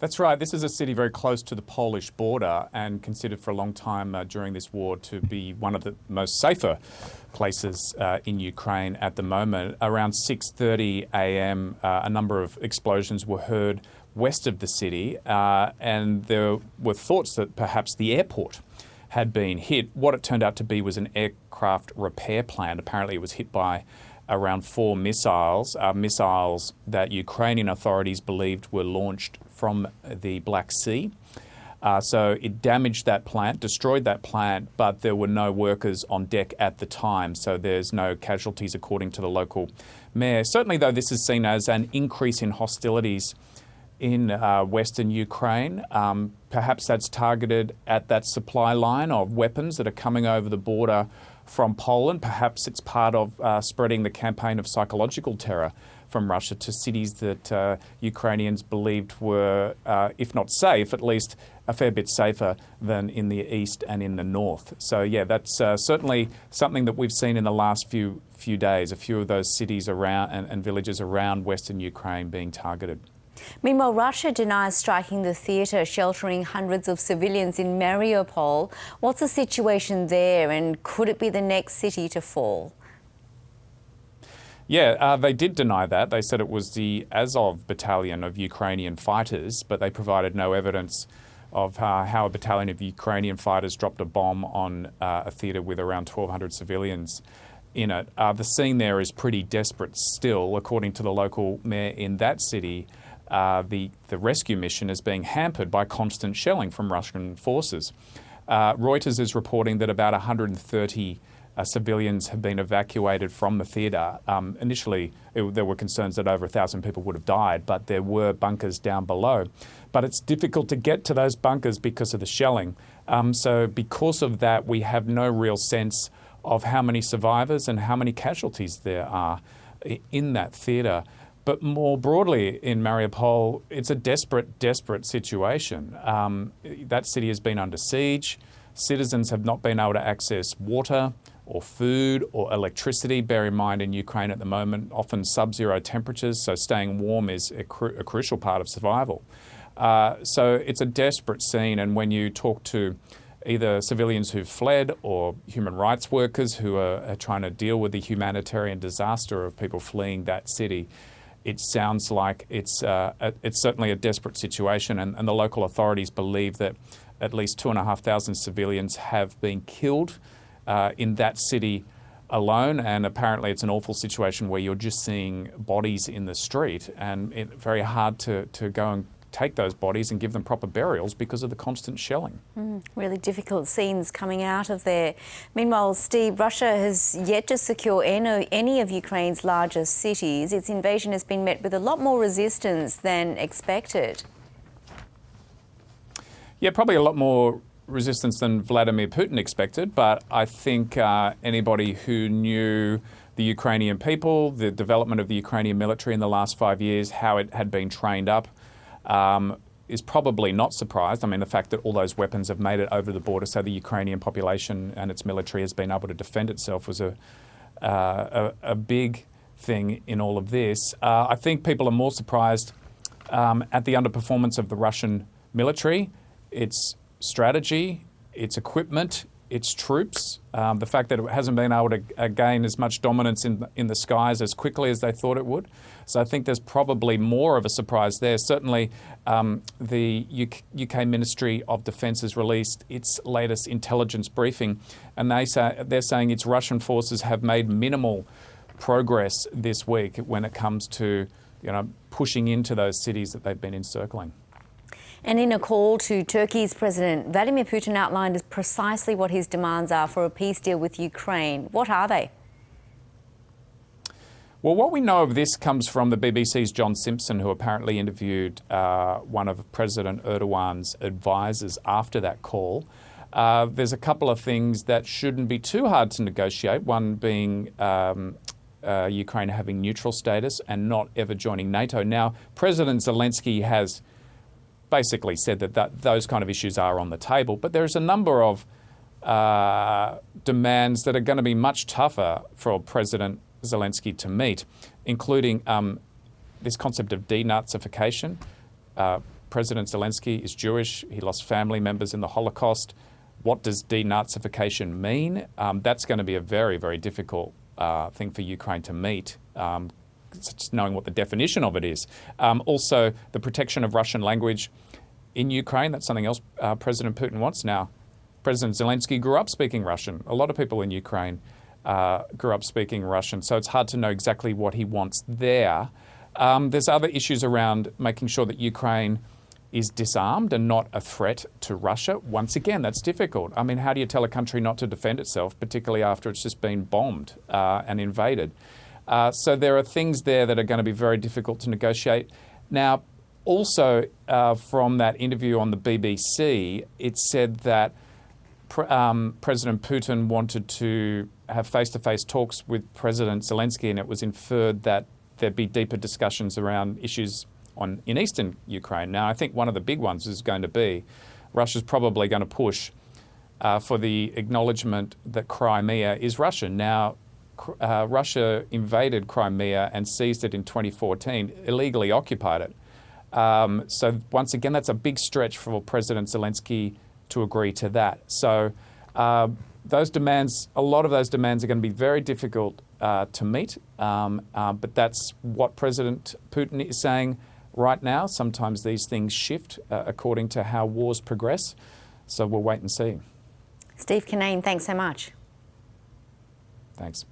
That's right. This is a city very close to the Polish border and considered for a long time during this war to be one of the most safer places in Ukraine at the moment. Around 6:30 a.m., a number of explosions were heard west of the city, and there were thoughts that perhaps the airport had been hit. What it turned out to be was an aircraft repair plant. Apparently it was hit by around 4 missiles that Ukrainian authorities believed were launched from the Black Sea. So it damaged that plant, destroyed that plant, but there were no workers on deck at the time, so there's no casualties according to the local mayor. Certainly, though, this is seen as an increase in hostilities in Western Ukraine. Perhaps that's targeted at that supply line of weapons that are coming over the border from Poland. Perhaps it's part of spreading the campaign of psychological terror from Russia to cities that Ukrainians believed were, if not safe, at least a fair bit safer than in the east and in the north. So yeah, that's certainly something that we've seen in the last few days, a few of those cities around and villages around Western Ukraine being targeted. Meanwhile, Russia denies striking the theatre sheltering hundreds of civilians in Mariupol. What's the situation there, and could it be the next city to fall? Yeah, they did deny that. They said it was the Azov battalion of Ukrainian fighters, but they provided no evidence of how a battalion of Ukrainian fighters dropped a bomb on a theatre with around 1,200 civilians in it. The scene there is pretty desperate still. According to the local mayor in that city, the rescue mission is being hampered by constant shelling from Russian forces. Reuters is reporting that about 130 civilians have been evacuated from the theatre. Initially, there were concerns that over 1,000 people would have died, but there were bunkers down below. But it's difficult to get to those bunkers because of the shelling. So because of that, we have no real sense of how many survivors and how many casualties there are in that theatre. But more broadly in Mariupol, it's a desperate situation. That city has been under siege. Citizens have not been able to access water or food or electricity. Bear in mind, in Ukraine at the moment, often sub-zero temperatures, so staying warm is a crucial part of survival. So it's a desperate scene, and when you talk to either civilians who've fled or human rights workers who are trying to deal with the humanitarian disaster of people fleeing that city, it sounds like it's certainly a desperate situation, and the local authorities believe that at least 2,500 civilians have been killed in that city alone, and apparently it's an awful situation where you're just seeing bodies in the street, and it's very hard to go and take those bodies and give them proper burials because of the constant shelling. Really difficult scenes coming out of there. Meanwhile, Steve, Russia has yet to secure any of Ukraine's largest cities. Its invasion has been met with a lot more resistance than expected. Yeah, probably a lot more resistance than Vladimir Putin expected, but I think anybody who knew the Ukrainian people, the development of the Ukrainian military in the last 5 years, how it had been trained up, is probably not surprised. I mean, the fact that all those weapons have made it over the border so the Ukrainian population and its military has been able to defend itself was a big thing in all of this. I think people are more surprised at the underperformance of the Russian military, its strategy, its equipment, its troops, the fact that it hasn't been able to gain as much dominance in the skies as quickly as they thought it would. So I think there's probably more of a surprise there. Certainly the UK Ministry of Defence has released its latest intelligence briefing, and they're saying its Russian forces have made minimal progress this week when it comes to pushing into those cities that they've been encircling. And in a call to Turkey's President, Vladimir Putin outlined precisely what his demands are for a peace deal with Ukraine. What are they? Well, what we know of this comes from the BBC's John Simpson, who apparently interviewed one of President Erdogan's advisors after that call. There's a couple of things that shouldn't be too hard to negotiate, one being Ukraine having neutral status and not ever joining NATO. Now, President Zelensky has basically said that those kind of issues are on the table, but there's a number of demands that are going to be much tougher for President Zelensky to meet, including this concept of denazification, President Zelensky is Jewish. He lost family members in the Holocaust. What does denazification mean? That's going to be a very, very difficult thing for Ukraine to meet, just knowing what the definition of it is. Also, the protection of Russian language in Ukraine, that's something else President Putin wants now. President Zelensky grew up speaking Russian. A lot of people in Ukraine grew up speaking Russian, so it's hard to know exactly what he wants there. There's other issues around making sure that Ukraine is disarmed and not a threat to Russia. Once again, that's difficult. I mean, how do you tell a country not to defend itself, particularly after it's just been bombed and invaded? So there are things there that are going to be very difficult to negotiate. Now, also from that interview on the BBC, it said that President Putin wanted to have face-to-face talks with President Zelensky, and it was inferred that there'd be deeper discussions around issues in eastern Ukraine. Now, I think one of the big ones is going to be Russia's probably going to push for the acknowledgement that Crimea is Russian. Now, Russia invaded Crimea and seized it in 2014, illegally occupied it. So once again, that's a big stretch for President Zelensky to agree to that. So those demands, a lot of those demands are going to be very difficult to meet, but that's what President Putin is saying right now. Sometimes these things shift according to how wars progress, so we'll wait and see. Steve Cannane, thanks so much. Thanks.